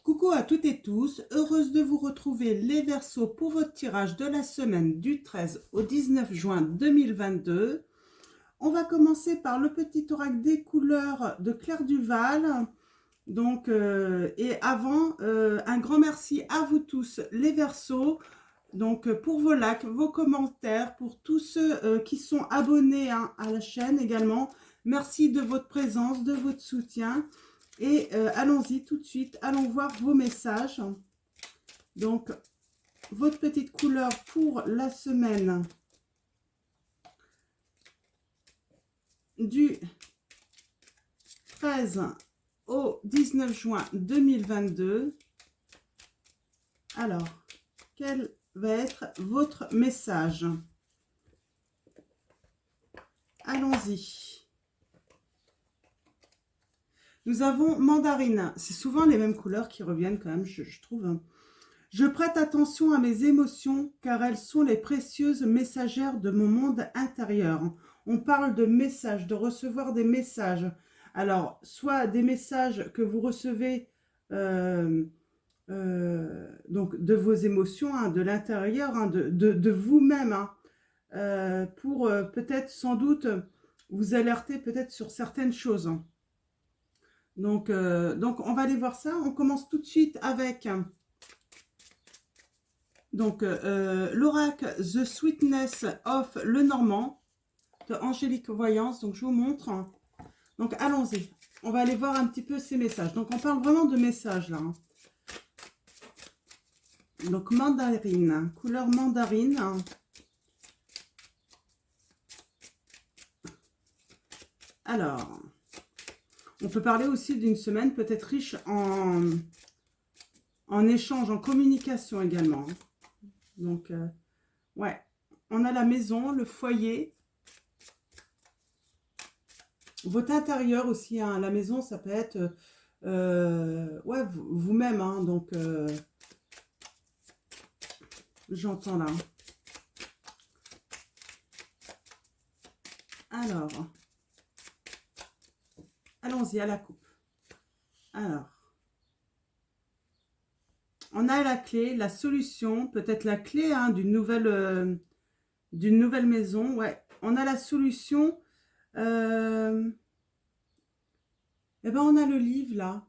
Coucou à toutes et tous, heureuse de vous retrouver les Verseaux pour votre tirage de la semaine du 13 au 19 juin 2022. On va commencer par le petit oracle des couleurs de Claire Duval. Donc, et avant, un grand merci à vous tous les Verseaux. Donc, pour vos likes, vos commentaires, pour tous ceux qui sont abonnés à la chaîne également. Merci de votre présence, de votre soutien. Et allons-y tout de suite, allons voir vos messages. Donc, votre petite couleur pour la semaine du 13 au 19 juin 2022. Alors, quel va être votre message? Allons-y. Nous avons mandarine. C'est souvent les mêmes couleurs qui reviennent quand même, je trouve. Je prête attention à mes émotions car elles sont les précieuses messagères de mon monde intérieur. On parle de messages, de recevoir des messages. Alors, soit des messages que vous recevez donc de vos émotions, hein, de l'intérieur, hein, de vous-même, hein, pour peut-être sans doute vous alerter peut-être sur certaines choses. Donc, on va aller voir ça. On commence tout de suite avec l'oracle The Sweetness of Lenormand de Angélique Voyance. Donc, je vous montre. Donc, allons-y. On va aller voir un petit peu ces messages. Donc, on parle vraiment de messages là. Donc, mandarine, couleur mandarine. Alors, on peut parler aussi d'une semaine peut-être riche en échange, en communication également. Donc, ouais, on a la maison, le foyer, votre intérieur aussi, hein. La maison, ça peut être, ouais, vous-même, hein, donc, j'entends là. Alors, allons-y à la coupe. Alors, on a la clé, la solution, peut-être la clé, hein, d'une nouvelle maison. Ouais, on a la solution. Eh ben, on a le livre là.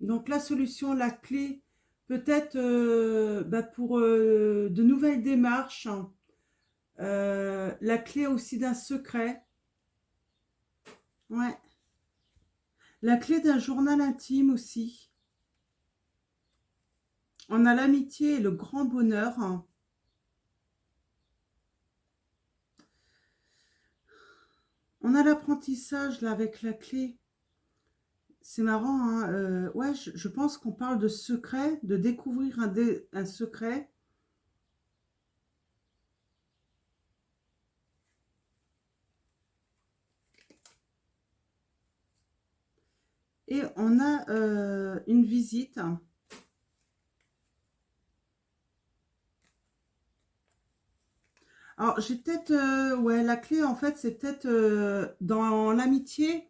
Donc la solution, la clé, peut-être pour de nouvelles démarches. Hein. La clé aussi d'un secret. Ouais. La clé d'un journal intime aussi. On a l'amitié et le grand bonheur. Hein. On a l'apprentissage là avec la clé. C'est marrant, hein. Ouais, je pense qu'on parle de secret, de découvrir un secret. Et on a une visite. Alors, j'ai peut-être, ouais, la clé, en fait, c'est peut-être dans l'amitié.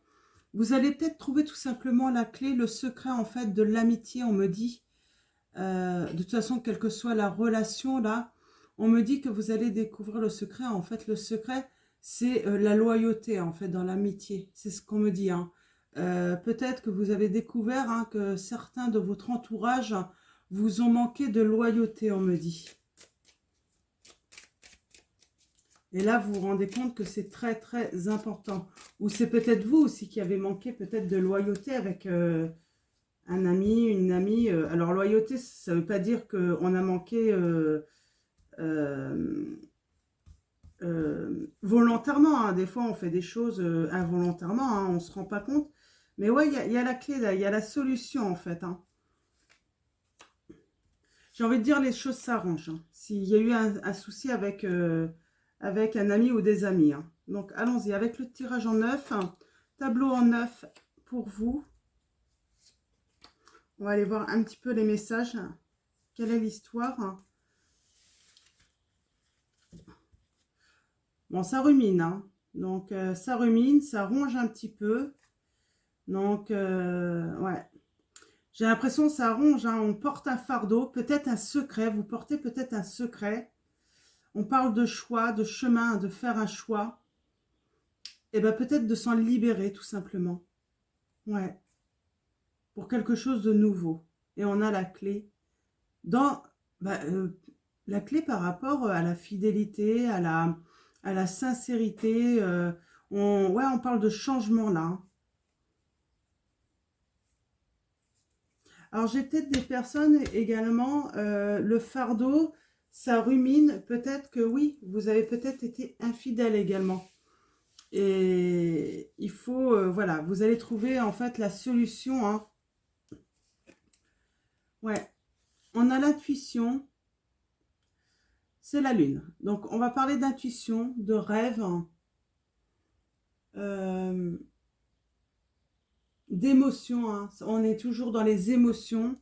Vous allez peut-être trouver tout simplement la clé, le secret, en fait, de l'amitié, on me dit. De toute façon, quelle que soit la relation, là, on me dit que vous allez découvrir le secret. En fait, le secret, c'est la loyauté, en fait, dans l'amitié. C'est ce qu'on me dit, hein. Peut-être que vous avez découvert hein, que certains de votre entourage vous ont manqué de loyauté, on me dit. Et là, vous vous rendez compte que c'est très, très important. Ou c'est peut-être vous aussi qui avez manqué peut-être de loyauté avec un ami, une amie. Alors, loyauté, ça ne veut pas dire qu'on a manqué euh, volontairement. Hein. Des fois, on fait des choses involontairement, hein, on ne se rend pas compte. Mais ouais, il y a la clé, là, il y a la solution, en fait. Hein. J'ai envie de dire, les choses s'arrangent. Hein. S'il y a eu un souci avec un ami ou des amis. Hein. Donc, allons-y avec le tirage en neuf. Tableau en neuf pour vous. On va aller voir un petit peu les messages. Quelle est l'histoire? Bon, ça rumine. Hein. Donc, ça rumine, ça ronge un petit peu. Donc, ouais. J'ai l'impression que ça ronge, hein. On porte un fardeau, peut-être un secret. Vous portez peut-être un secret. On parle de choix, de chemin, de faire un choix. Et bien peut-être de s'en libérer tout simplement. Ouais, pour quelque chose de nouveau. Et on a la clé. Dans bah, la clé par rapport à la fidélité, à la sincérité. Ouais, on parle de changement là, hein. Alors j'ai peut-être des personnes également, le fardeau, ça rumine, peut-être que oui, vous avez peut-être été infidèle également. Et il faut, voilà, vous allez trouver en fait la solution, hein. Ouais, on a l'intuition, c'est la lune. Donc on va parler d'intuition, de rêve, hein, euh, d'émotion, hein. On est toujours dans les émotions.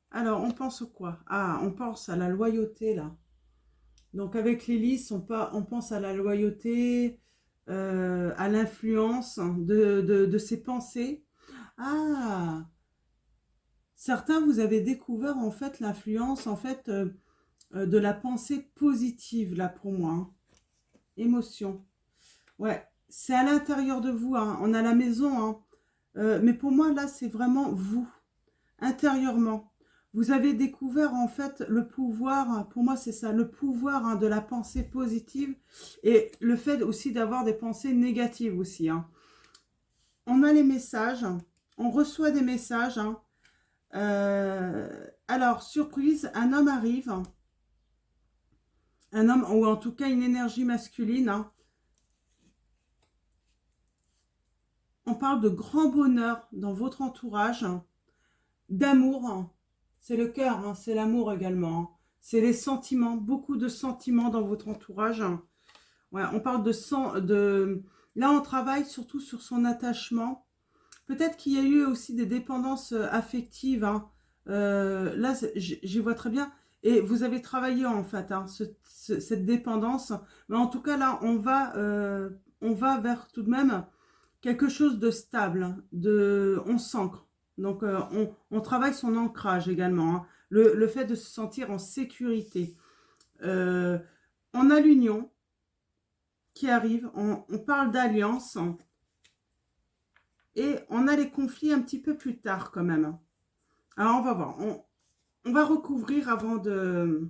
Alors on pense quoi? Ah, on pense à la loyauté là. Donc avec l'hélice, on pense à la loyauté, à l'influence de ses pensées. Ah, certains, vous avez découvert en fait l'influence en fait de la pensée positive là pour moi, hein. Émotion. Ouais, c'est à l'intérieur de vous, hein. On a la maison, hein. Mais pour moi là, c'est vraiment vous, intérieurement. Vous avez découvert en fait le pouvoir, pour moi c'est ça, le pouvoir, hein, de la pensée positive et le fait aussi d'avoir des pensées négatives aussi, hein. On a les messages, on reçoit des messages, hein. Alors, surprise, un homme arrive, un homme, ou en tout cas une énergie masculine, hein. On parle de grand bonheur dans votre entourage, hein, d'amour, hein. C'est le cœur, hein, c'est l'amour également, hein. C'est les sentiments, beaucoup de sentiments dans votre entourage, hein. Ouais, on parle de... Là, on travaille surtout sur son attachement. Peut-être qu'il y a eu aussi des dépendances affectives, hein. Là, j'y vois très bien. Et vous avez travaillé en fait, hein, cette dépendance. Mais en tout cas, là, on va vers tout de même quelque chose de stable, hein, on s'ancre. Donc, on travaille son ancrage également, hein. Le fait de se sentir en sécurité. Euh, on a l'union qui arrive, on parle d'alliance, hein, et on a les conflits un petit peu plus tard quand même. Alors, on va voir. On va recouvrir avant de...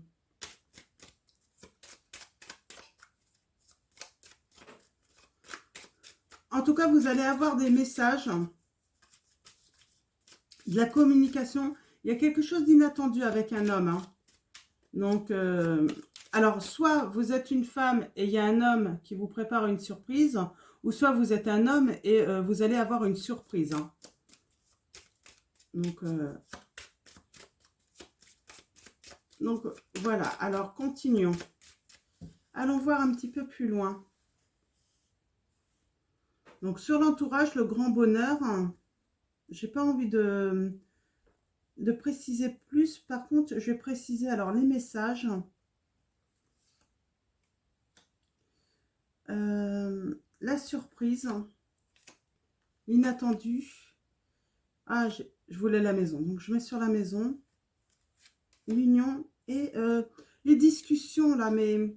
En tout cas, vous allez avoir des messages, de la communication. Il y a quelque chose d'inattendu avec un homme, hein. Donc, alors, soit vous êtes une femme et il y a un homme qui vous prépare une surprise, ou soit vous êtes un homme et vous allez avoir une surprise, hein. Donc, voilà. Alors, continuons. Allons voir un petit peu plus loin. Donc, sur l'entourage, le grand bonheur, hein, j'ai pas envie de préciser plus. Par contre, je vais préciser alors les messages. La surprise, l'inattendu. Ah, je voulais la maison. Donc, je mets sur la maison. L'union et les discussions là. Mais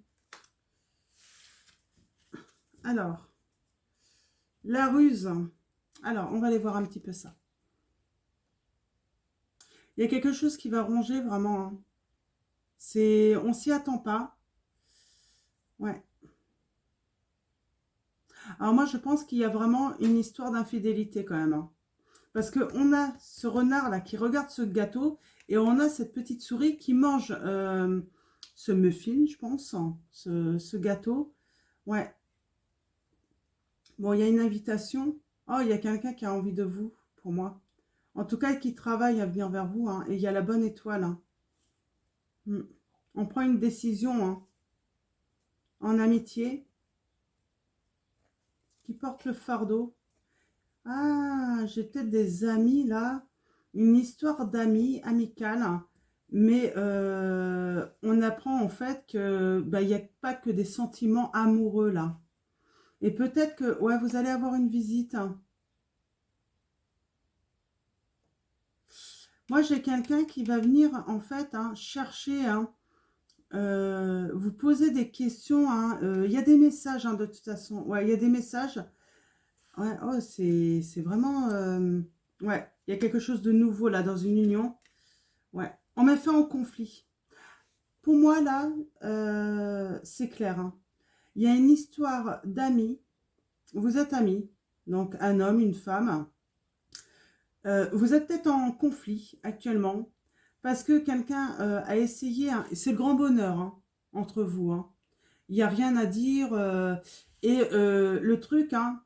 alors, la ruse. Alors, on va aller voir un petit peu ça. Il y a quelque chose qui va ronger vraiment, hein. On s'y attend pas. Ouais. Alors moi, je pense qu'il y a vraiment une histoire d'infidélité quand même, hein. Parce qu'on a ce renard là qui regarde ce gâteau et on a cette petite souris qui mange ce muffin, je pense, hein, ce gâteau. Ouais. Bon, il y a une invitation. Oh, il y a quelqu'un qui a envie de vous, pour moi. En tout cas, qui travaille à venir vers vous, hein. Et il y a la bonne étoile, hein. On prend une décision, hein, en amitié, qui porte le fardeau. Ah, j'ai peut-être des amis là, une histoire d'amis, amicale, hein. Mais on apprend en fait que bah, il n'y a pas que des sentiments amoureux là. Et peut-être que ouais, vous allez avoir une visite, hein. Moi, j'ai quelqu'un qui va venir, en fait, hein, chercher, hein, vous poser des questions. Hein, il y a des messages, hein, de toute façon. Ouais, il y a des messages. Ouais, oh, c'est vraiment... ouais, il y a quelque chose de nouveau, là, dans une union. Ouais, on met fin au conflit. Pour moi, là, c'est clair. Hein. Il y a une histoire d'amis. Vous êtes amis. Donc, un homme, une femme. Vous êtes peut-être en conflit actuellement parce que quelqu'un a essayé, hein, c'est le grand bonheur, hein, entre vous. Hein. Il n'y a rien à dire. Le truc, hein,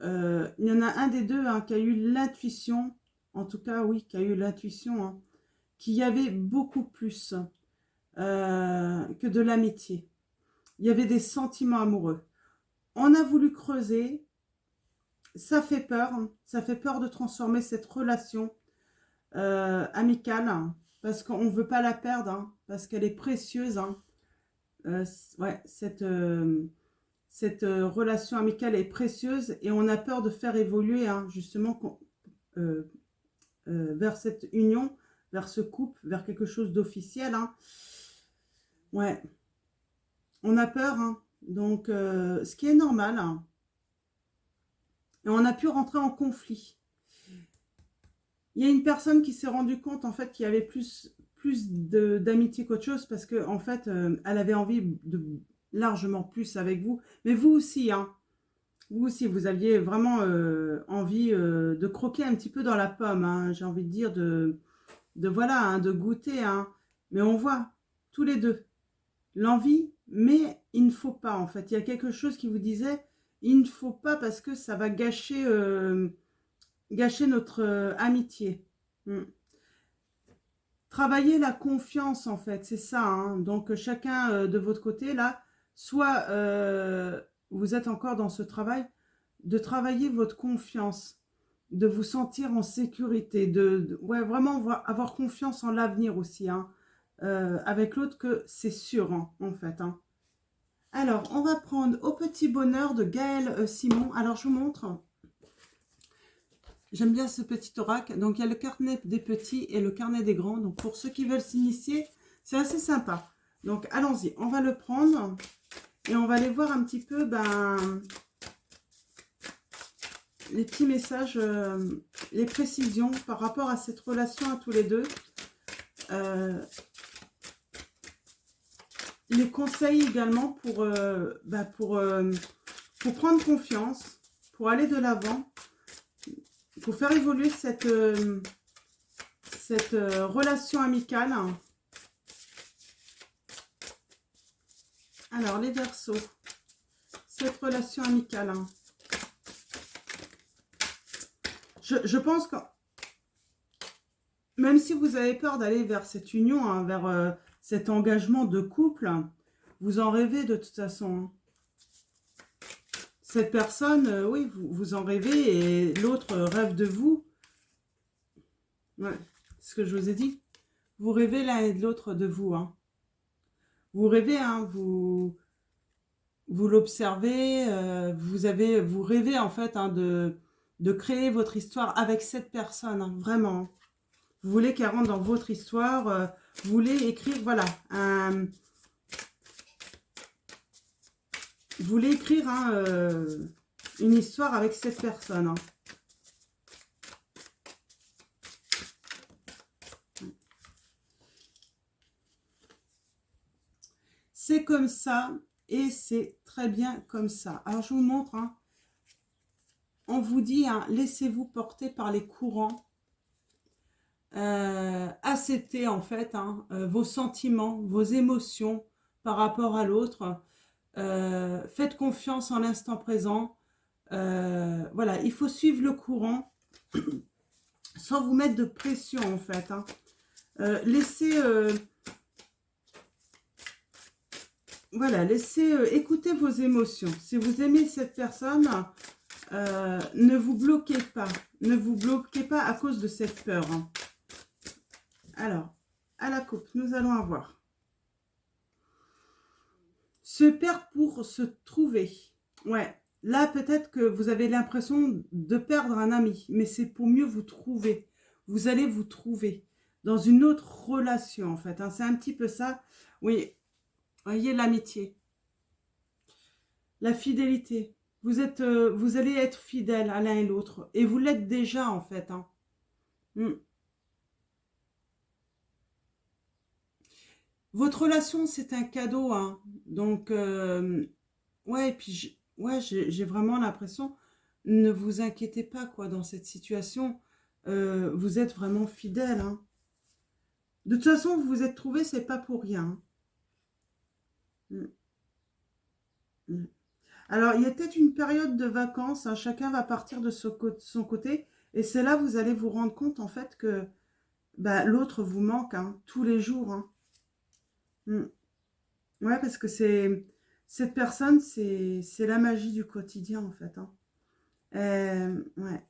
il y en a un des deux, hein, qui a eu l'intuition, en tout cas, oui, qui a eu l'intuition, hein, qu'il y avait beaucoup plus que de l'amitié. Il y avait des sentiments amoureux. On a voulu creuser. Ça fait peur. Hein. Ça fait peur de transformer cette relation amicale, hein, parce qu'on ne veut pas la perdre, hein, parce qu'elle est précieuse. Hein. Ouais, cette relation amicale est précieuse et on a peur de faire évoluer, hein, justement vers cette union, vers ce couple, vers quelque chose d'officiel. Hein. Ouais, on a peur, hein, donc ce qui est normal. Hein. Et on a pu rentrer en conflit. Il y a une personne qui s'est rendue compte en fait qu'il y avait plus d'amitié qu'autre chose parce que en fait elle avait envie de largement plus avec vous, mais vous aussi, hein, vous aussi vous aviez vraiment envie de croquer un petit peu dans la pomme, hein, j'ai envie de dire de voilà, hein, de goûter, hein, mais on voit tous les deux l'envie, mais il ne faut pas en fait, il y a quelque chose qui vous disait il ne faut pas parce que ça va gâcher notre amitié. Travailler la confiance, en fait, c'est ça. Hein. Donc, chacun de votre côté, là, soit vous êtes encore dans ce travail, de travailler votre confiance, de vous sentir en sécurité, ouais, vraiment avoir confiance en l'avenir aussi, hein, avec l'autre que c'est sûr, hein, en fait. Hein. Alors, on va prendre Au petit bonheur de Gaël Simon. Alors, je vous montre. J'aime bien ce petit oracle. Donc, il y a le carnet des petits et le carnet des grands. Donc, pour ceux qui veulent s'initier, c'est assez sympa. Donc, allons-y. On va le prendre et on va aller voir un petit peu les petits messages, les précisions par rapport à cette relation à tous les deux. Les conseils également pour prendre confiance, pour aller de l'avant, pour faire évoluer cette relation amicale. Alors, les Verseaux, cette relation amicale. Hein. Je pense que même si vous avez peur d'aller vers cette union, hein, vers cet engagement de couple, vous en rêvez de toute façon. Hein. Cette personne, oui, vous en rêvez et l'autre rêve de vous. Ouais, c'est ce que je vous ai dit. Vous rêvez l'un et de l'autre de vous. Hein. Vous rêvez, hein, vous l'observez, vous rêvez en fait, hein, de créer votre histoire avec cette personne, hein, vraiment. Vous voulez qu'elle rentre dans votre histoire, vous voulez écrire, voilà, vous voulez écrire hein, une histoire avec cette personne. Hein. C'est comme ça et c'est très bien comme ça. Alors, je vous montre. Hein. On vous dit, hein, laissez-vous porter par les courants. Acceptez en fait hein, vos sentiments, vos émotions par rapport à l'autre. Faites confiance en l'instant présent. Voilà, il faut suivre le courant sans vous mettre de pression en fait. Hein. Laissez... voilà, laissez écouter vos émotions. Si vous aimez cette personne, ne vous bloquez pas. Ne vous bloquez pas à cause de cette peur. Hein. Alors, à la coupe, nous allons avoir se perdre pour se trouver. Ouais, là peut-être que vous avez l'impression de perdre un ami, mais c'est pour mieux vous trouver. Vous allez vous trouver. dans une autre relation, en fait. Hein. C'est un petit peu ça. Oui, voyez, l'amitié, la fidélité. Vous allez être fidèles à l'un et l'autre. Et vous l'êtes déjà, en fait. Hein. Mm. Votre relation, c'est un cadeau. Hein. Donc, ouais, et puis, ouais, j'ai vraiment l'impression, ne vous inquiétez pas, quoi, dans cette situation. Vous êtes vraiment fidèles. Hein. De toute façon, vous vous êtes trouvés, c'est pas pour rien. Mm. Mm. Alors, il y a peut-être une période de vacances, hein, chacun va partir de son côté, et c'est là vous allez vous rendre compte en fait que bah, l'autre vous manque hein, tous les jours. Hein. Mm. Ouais, parce que cette personne, c'est la magie du quotidien en fait. Hein. Ouais.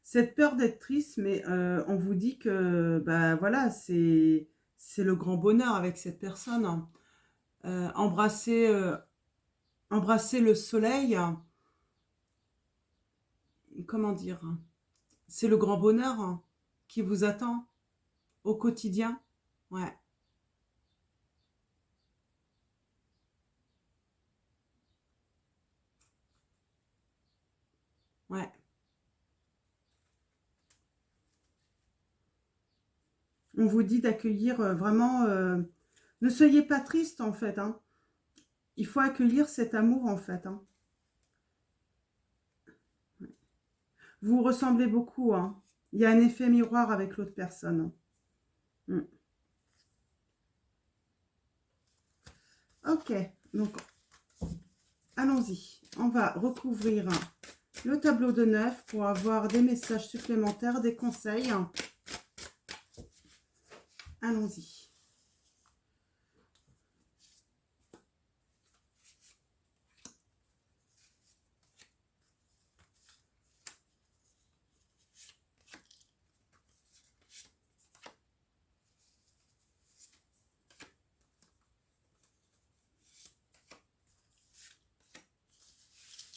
Cette peur d'être triste, mais on vous dit que bah voilà, c'est le grand bonheur avec cette personne. Hein. Embrasser, embrasser le soleil, comment dire, hein, c'est le grand bonheur hein, qui vous attend au quotidien. Ouais, ouais. On vous dit d'accueillir vraiment. Ne soyez pas triste en fait. Hein. Il faut accueillir cet amour en fait. Hein. Vous vous ressemblez beaucoup. Hein. Il y a un effet miroir avec l'autre personne. Mm. Ok, donc allons-y. On va recouvrir le tableau de 9 pour avoir des messages supplémentaires, des conseils. Allons-y.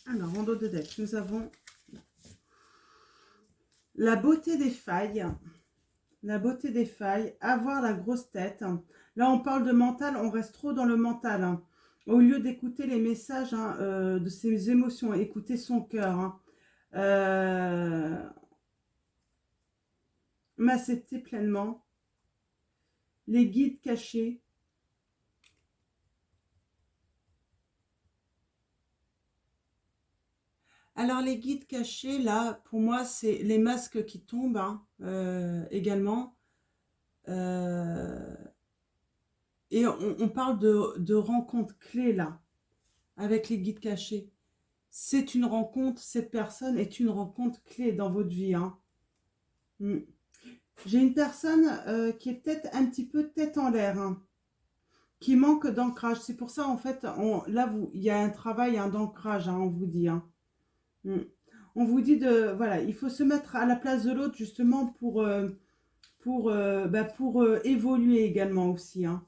Alors, en dos de deck, nous avons la beauté des failles. La beauté des failles, avoir la grosse tête. Là, on parle de mental, on reste trop dans le mental. Hein. Au lieu d'écouter les messages hein, de ses émotions, écouter son cœur. Hein. M'accepter pleinement. Les guides cachés. Alors, les guides cachés, là, pour moi, c'est les masques qui tombent hein, également. Euh, et on parle de rencontres clés, là, avec les guides cachés. C'est une rencontre, cette personne est une rencontre clé dans votre vie. Hein. Mm. J'ai une personne qui est peut-être un petit peu tête en l'air, hein, qui manque d'ancrage. C'est pour ça, en fait, là, il y a un travail hein, d'ancrage, hein, on vous dit. Hein. Mm. On vous dit voilà, il faut se mettre à la place de l'autre justement pour évoluer également aussi. Hein.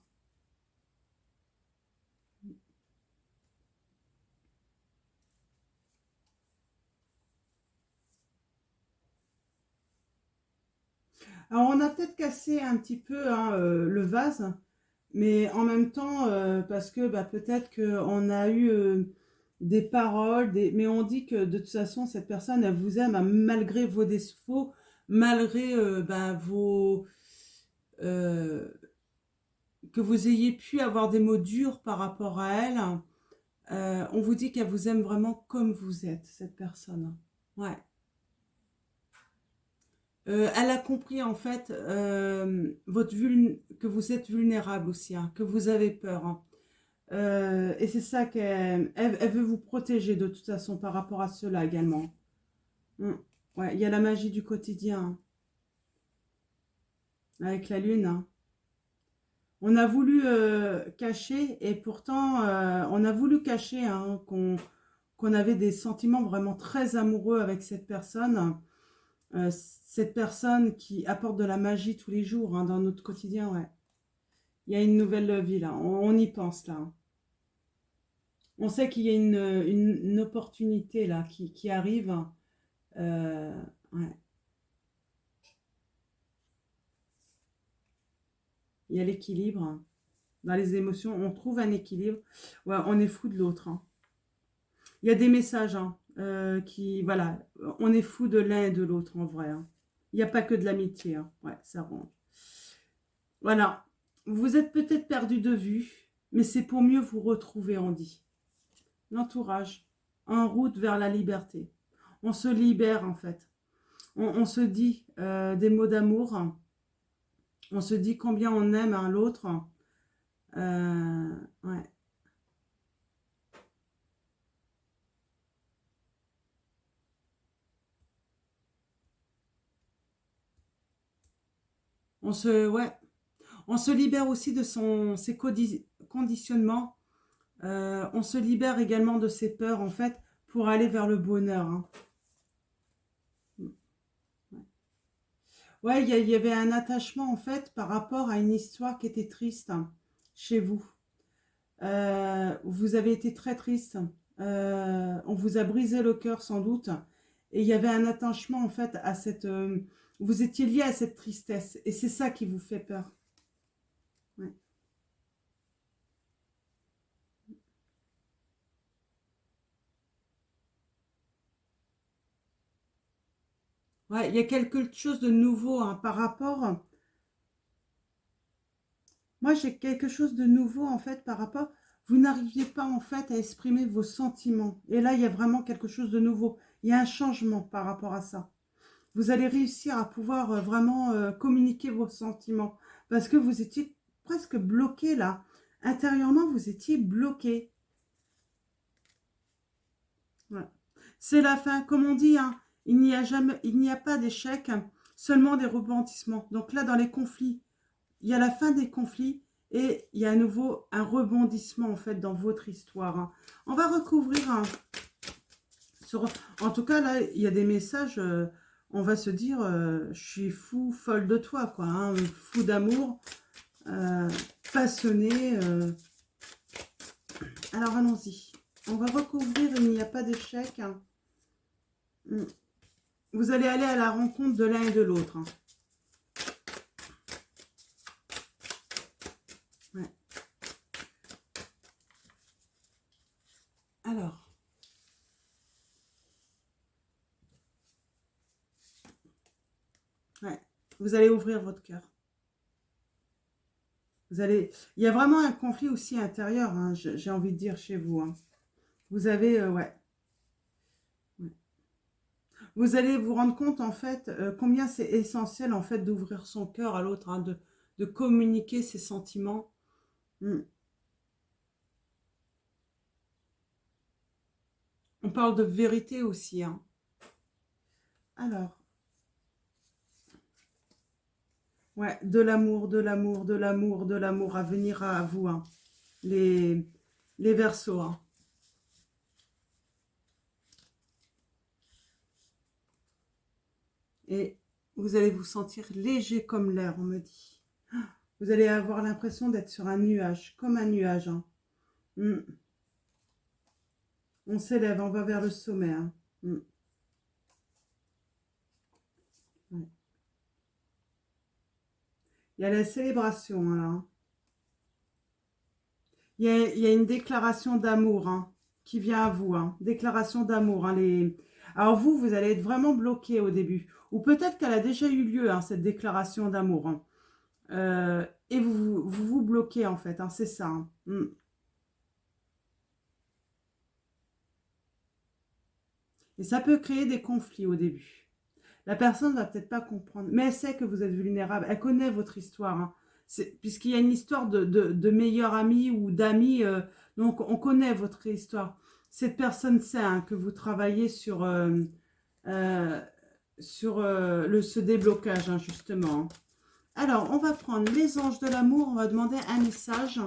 Alors, on a peut-être cassé un petit peu hein, le vase, mais en même temps, parce que bah, peut-être qu'on a eu des paroles, mais on dit que de toute façon, cette personne, elle vous aime hein, malgré vos défauts, malgré bah, euh, que vous ayez pu avoir des mots durs par rapport à elle. On vous dit qu'elle vous aime vraiment comme vous êtes, cette personne. Ouais. Elle a compris en fait que vous êtes vulnérable aussi, hein, que vous avez peur. Hein. Et c'est ça elle veut vous protéger de toute façon par rapport à cela également. Mm. Ouais, il y a la magie du quotidien hein, avec la lune. Hein. On a voulu cacher et pourtant on a voulu cacher hein, qu'on avait des sentiments vraiment très amoureux avec cette personne. Cette personne qui apporte de la magie tous les jours hein, dans notre quotidien, ouais. Il y a une nouvelle vie là, on y pense là. On sait qu'il y a une opportunité là qui arrive. Euh, ouais. Il y a l'équilibre. Dans les émotions, on trouve un équilibre. Ouais, on est fou de l'autre. Hein. Il y a des messages qui, voilà, on est fou de l'un et de l'autre en vrai. Hein. Il n'y a pas que de l'amitié. Hein. Ouais, ça rend. Voilà. Vous êtes peut-être perdu de vue, mais c'est pour mieux vous retrouver, on dit. L'entourage, en route vers la liberté. On se libère en fait. On se dit des mots d'amour. On se dit combien on aime un l'autre. Ouais. Ouais. On se libère aussi de ses conditionnements. On se libère également de ses peurs, en fait, pour aller vers le bonheur. Hein. Ouais, il y avait un attachement, en fait, par rapport à une histoire qui était triste hein, chez vous. Vous avez été très triste. On vous a brisé le cœur, sans doute. Et il y avait un attachement, en fait, à cette... vous étiez lié à cette tristesse. Et c'est ça qui vous fait peur. Ouais. Ouais, il y a quelque chose de nouveau hein, par rapport. Moi, j'ai quelque chose de nouveau en fait par rapport. Vous n'arriviez pas en fait à exprimer vos sentiments. Et là, il y a vraiment quelque chose de nouveau. Il y a un changement par rapport à ça. Vous allez réussir à pouvoir vraiment communiquer vos sentiments parce que vous étiez presque bloqué là. Intérieurement, vous étiez bloqué. Ouais. C'est la fin, comme on dit, hein, il n'y a jamais, il n'y a pas d'échec, hein, seulement des rebondissements. Donc là, dans les conflits, il y a la fin des conflits et il y a à nouveau un rebondissement en fait dans votre histoire. Hein. On va recouvrir en tout cas là, il y a des messages. On va se dire, je suis fou, folle de toi, quoi. Hein, fou d'amour, euh, passionné. Alors allons-y. On va recouvrir. Il n'y a pas d'échec. Hein. Vous allez aller à la rencontre de l'un et de l'autre. Hein. Ouais. Alors, ouais. Vous allez ouvrir votre cœur. Vous allez... Il y a vraiment un conflit aussi intérieur, hein, j'ai envie de dire, chez vous. Hein. Vous avez... ouais. Ouais. Vous allez vous rendre compte, en fait, combien c'est essentiel, en fait, d'ouvrir son cœur à l'autre, hein, de communiquer ses sentiments. Mm. On parle de vérité aussi. Hein. Alors, ouais, de l'amour, de l'amour, de l'amour, de l'amour à venir à vous, hein, les, les Verseaux. Hein. Et vous allez vous sentir léger comme l'air, on me dit. Vous allez avoir l'impression d'être sur un nuage, comme un nuage. Hein. Mm. On s'élève, on va vers le sommet. Hein. Mm. Ouais. Il y a la célébration, alors. Il y a une déclaration d'amour hein, qui vient à vous. Hein. Déclaration d'amour. Hein, alors vous, vous allez être vraiment bloqué au début. Ou peut-être qu'elle a déjà eu lieu, hein, cette déclaration d'amour. Hein. Et vous bloquez, en fait. Hein, c'est ça. Hein. Mm. Et ça peut créer des conflits au début. La personne ne va peut-être pas comprendre, mais elle sait que vous êtes vulnérable. Elle connaît votre histoire. Hein. Puisqu'il y a une histoire de meilleur ami ou d'amis, donc on connaît votre histoire. Cette personne sait hein, que vous travaillez euh, sur ce déblocage, hein, justement. Alors, on va prendre les anges de l'amour. On va demander un message.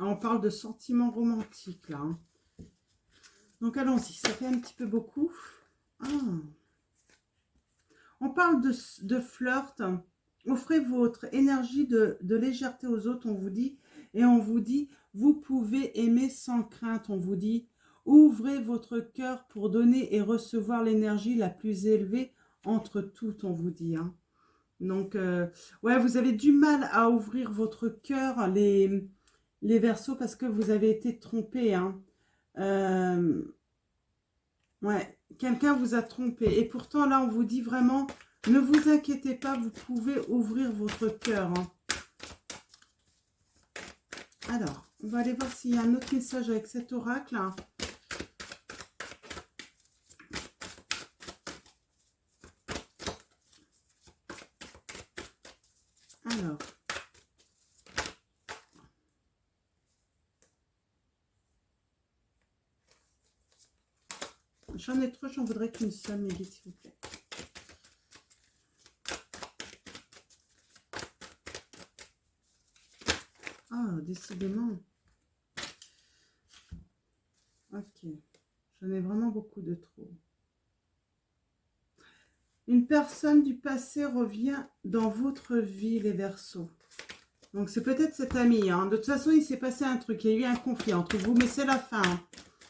On parle de sentiments romantiques, là. Hein. Donc allons-y, ça fait un petit peu beaucoup. Ah. On parle de flirt. Offrez votre énergie de légèreté aux autres, on vous dit. Et on vous dit, vous pouvez aimer sans crainte, on vous dit. Ouvrez votre cœur pour donner et recevoir l'énergie la plus élevée entre toutes, on vous dit. Hein. Donc, ouais, vous avez du mal à ouvrir votre cœur, les Verseaux, parce que vous avez été trompés. Hein. Ouais, quelqu'un vous a trompé. Et pourtant, là, on vous dit vraiment, ne vous inquiétez pas, vous pouvez ouvrir votre cœur. Hein. Alors, on va aller voir s'il y a un autre message avec cet oracle. Hein. Alors. J'en ai trop, j'en voudrais qu'une seule, mais vite, s'il vous plaît. Ah, décidément. Ok. J'en ai vraiment beaucoup de trop. Une personne du passé revient dans votre vie, les Verseaux. Donc, c'est peut-être cet ami. Hein. De toute façon, il s'est passé un truc. Il y a eu un conflit entre vous, mais c'est la fin. Hein.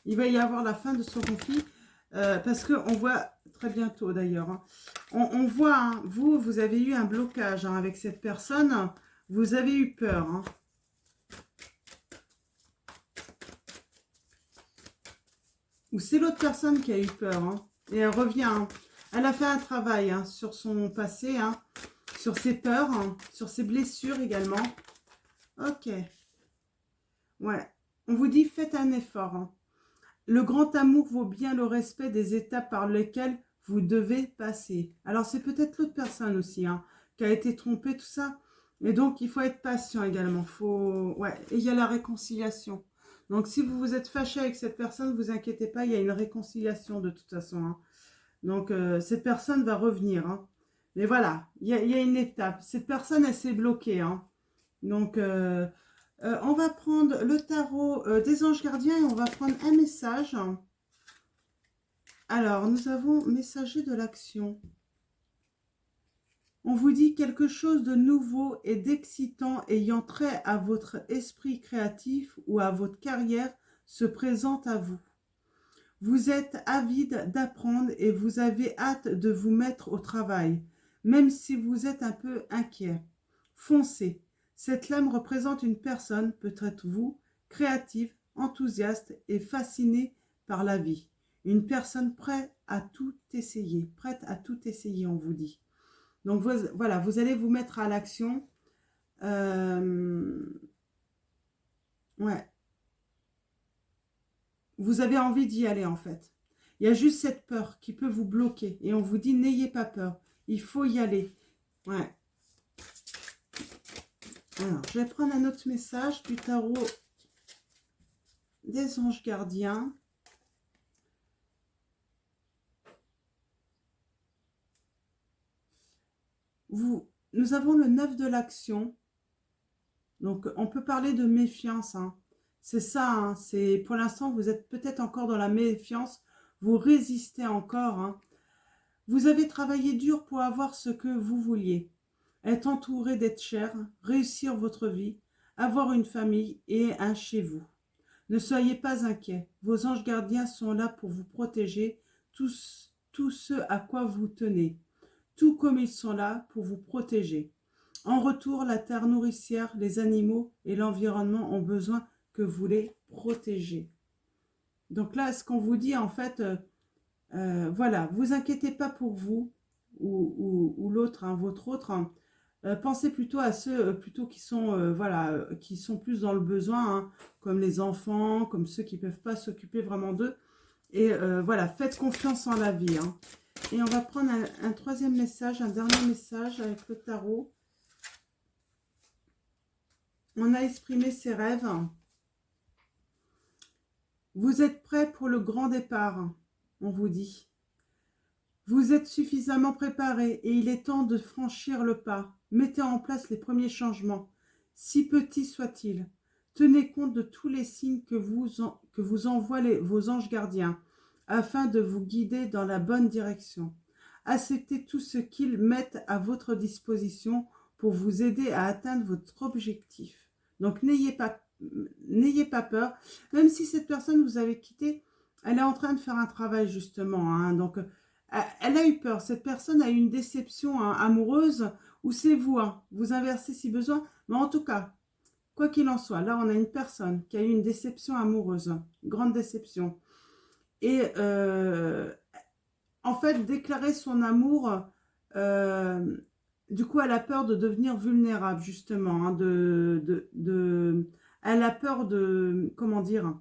Il va y avoir la fin de ce conflit. Parce qu'on voit, très bientôt d'ailleurs, hein, on voit, hein, vous avez eu un blocage hein, avec cette personne. Vous avez eu peur. Hein. Ou c'est l'autre personne qui a eu peur. Hein, et elle revient. Hein. Elle a fait un travail hein, sur son passé, hein, sur ses peurs, hein, sur ses blessures également. Ok. Ouais. On vous dit, faites un effort. Hein. Le grand amour vaut bien le respect des étapes par lesquelles vous devez passer. Alors, c'est peut-être l'autre personne aussi hein, qui a été trompée, tout ça. Et donc, il faut être patient également. Ouais. Et il y a la réconciliation. Donc, si vous vous êtes fâché avec cette personne, ne vous inquiétez pas, il y a une réconciliation de toute façon. Hein. Donc, cette personne va revenir. Hein. Mais voilà, il y a une étape. Cette personne, elle s'est bloquée. Hein. Donc, on va prendre le tarot des anges gardiens et on va prendre un message. Alors, nous avons messager de l'action. On vous dit quelque chose de nouveau et d'excitant ayant trait à votre esprit créatif ou à votre carrière se présente à vous. Vous êtes avide d'apprendre et vous avez hâte de vous mettre au travail, même si vous êtes un peu inquiet. Foncez. Cette lame représente une personne, peut-être vous, créative, enthousiaste et fascinée par la vie. Une personne prête à tout essayer, on vous dit. Donc voilà, vous allez vous mettre à l'action. Ouais. Vous avez envie d'y aller en fait. Il y a juste cette peur qui peut vous bloquer. Et on vous dit, n'ayez pas peur. Il faut y aller. Ouais. Alors, je vais prendre un autre message du tarot des anges gardiens. Nous avons le 9 de l'action. Donc, on peut parler de méfiance. Hein. C'est ça. Hein. Pour l'instant, vous êtes peut-être encore dans la méfiance. Vous résistez encore. Hein. Vous avez travaillé dur pour avoir ce que vous vouliez. Être entouré d'être cher, réussir votre vie, avoir une famille et un chez vous. Ne soyez pas inquiets. Vos anges gardiens sont là pour vous protéger, tout ce à quoi vous tenez. Tout comme ils sont là pour vous protéger. En retour, la terre nourricière, les animaux et l'environnement ont besoin que vous les protégez. Donc là, ce qu'on vous dit, en fait, voilà, vous inquiétez pas pour vous ou l'autre, hein, votre autre. Hein. Pensez plutôt à ceux plutôt qui sont, voilà, qui sont plus dans le besoin, hein, comme les enfants, comme ceux qui ne peuvent pas s'occuper vraiment d'eux. Et voilà, faites confiance en la vie. Hein. Et on va prendre un troisième message, un dernier message avec le tarot. On a exprimé ses rêves. Vous êtes prêts pour le grand départ, on vous dit. Vous êtes suffisamment préparés et il est temps de franchir le pas. Mettez en place les premiers changements, si petits soient-ils. Tenez compte de tous les signes que vous envoient vos anges gardiens, afin de vous guider dans la bonne direction. Acceptez tout ce qu'ils mettent à votre disposition pour vous aider à atteindre votre objectif. Donc, n'ayez pas peur. Même si cette personne vous avez quitté, elle est en train de faire un travail justement. Hein. Donc, elle a eu peur. Cette personne a eu une déception amoureuse ou c'est vous. Hein. Vous inversez si besoin. Mais en tout cas, quoi qu'il en soit, là, on a une personne qui a eu une déception amoureuse. Une grande déception. Et en fait, déclarer son amour, du coup, elle a peur de devenir vulnérable, justement. Hein, elle a peur de, comment dire,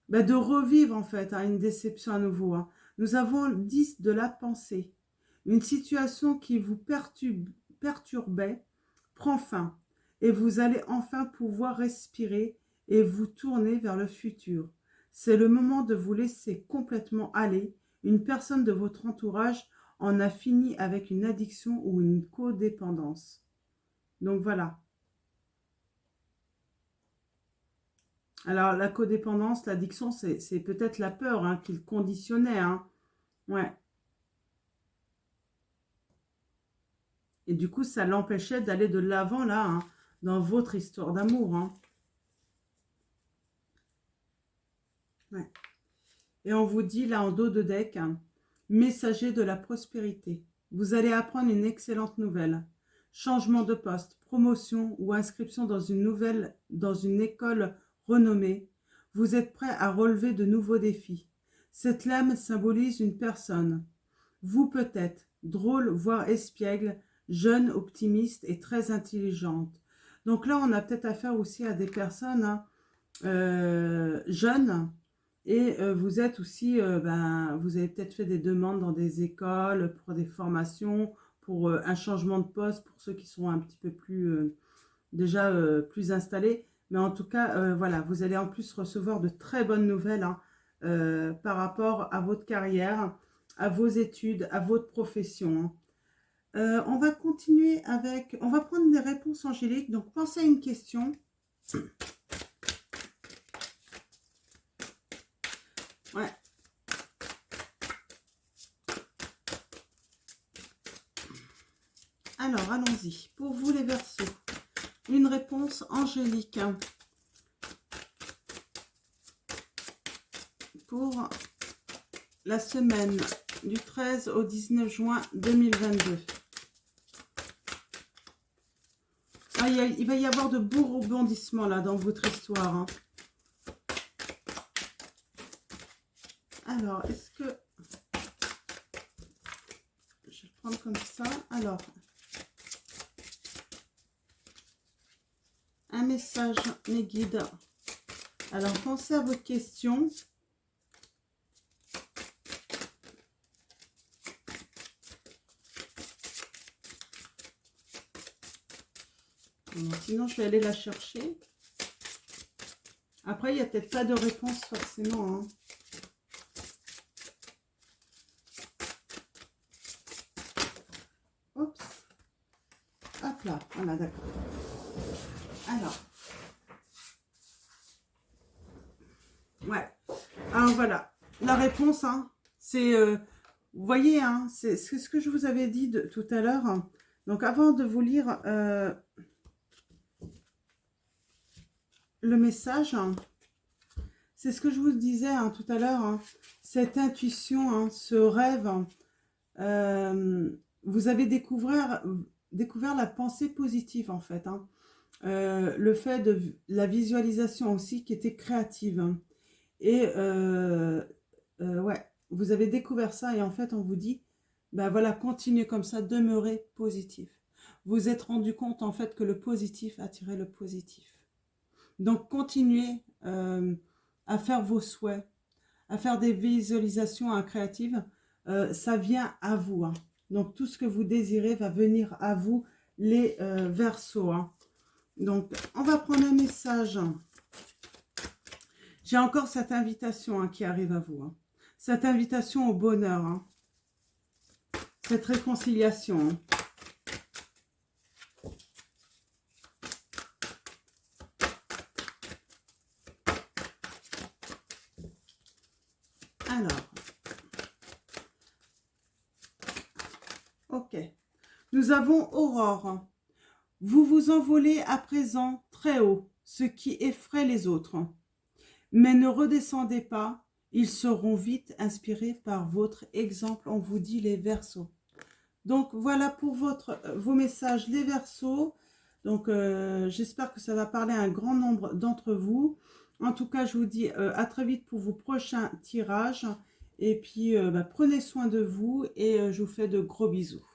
de revivre, en fait, une déception à nouveau. Hein. Nous avons le 10 de la pensée. Une situation qui vous perturbait prend fin. Et vous allez enfin pouvoir respirer et vous tourner vers le futur. C'est le moment de vous laisser complètement aller. Une personne de votre entourage en a fini avec une addiction ou une codépendance. Donc voilà. Alors la codépendance, l'addiction, c'est peut-être la peur qui le conditionnait. Hein. Ouais. Et du coup, ça l'empêchait d'aller de l'avant là, dans votre histoire d'amour. Hein. Ouais. Et on vous dit là en dos de deck, messager de la prospérité. Vous allez apprendre une excellente nouvelle. Changement de poste, promotion ou inscription dans une école renommée. Vous êtes prêt à relever de nouveaux défis. Cette lame symbolise une personne. Vous peut-être, drôle, voire espiègle, jeune, optimiste et très intelligente. Donc là, on a peut-être affaire aussi à des personnes jeunes. Et vous êtes aussi, vous avez peut-être fait des demandes dans des écoles pour des formations, pour un changement de poste, pour ceux qui sont un petit peu plus, déjà plus installés. Mais en tout cas, voilà, vous allez en plus recevoir de très bonnes nouvelles par rapport à votre carrière, à vos études, à votre profession. Hein. On va continuer on va prendre des réponses angéliques. Donc, pensez à une question. Ouais. Alors, allons-y. Pour vous, les Verseaux, une réponse angélique pour la semaine du 13 au 19 juin 2022. Il va y avoir de beaux rebondissements là dans votre histoire. Hein. Alors, est-ce que... Je vais le prendre comme ça. Alors, un message, mes guides. Alors, pensez à votre question. Sinon, je vais aller la chercher. Après, il n'y a peut-être pas de réponse forcément. Hein. Oups. Hop là. Voilà, d'accord. Alors. Ouais. Alors, voilà. La réponse, c'est... vous voyez, c'est ce que je vous avais dit tout à l'heure. Hein. Donc, avant de vous lire... le message, c'est ce que je vous disais tout à l'heure, cette intuition, ce rêve, vous avez découvert la pensée positive en fait, le fait de la visualisation aussi qui était créative, et ouais, vous avez découvert ça et en fait on vous dit, voilà, continuez comme ça, demeurez positif. Vous vous êtes rendu compte en fait que le positif attirait le positif. Donc, continuez à faire vos souhaits, à faire des visualisations créatives. Ça vient à vous. Hein. Donc, tout ce que vous désirez va venir à vous, les Verseaux. Hein. Donc, on va prendre un message. J'ai encore cette invitation qui arrive à vous. Hein. Cette invitation au bonheur. Hein. Cette réconciliation. Hein. Ok. Nous avons Aurore. Vous vous envolez à présent très haut, ce qui effraie les autres. Mais ne redescendez pas, ils seront vite inspirés par votre exemple. On vous dit les Verseaux. Donc voilà pour vos messages les Verseaux. Donc j'espère que ça va parler à un grand nombre d'entre vous. En tout cas, je vous dis à très vite pour vos prochains tirages. Et puis prenez soin de vous et je vous fais de gros bisous.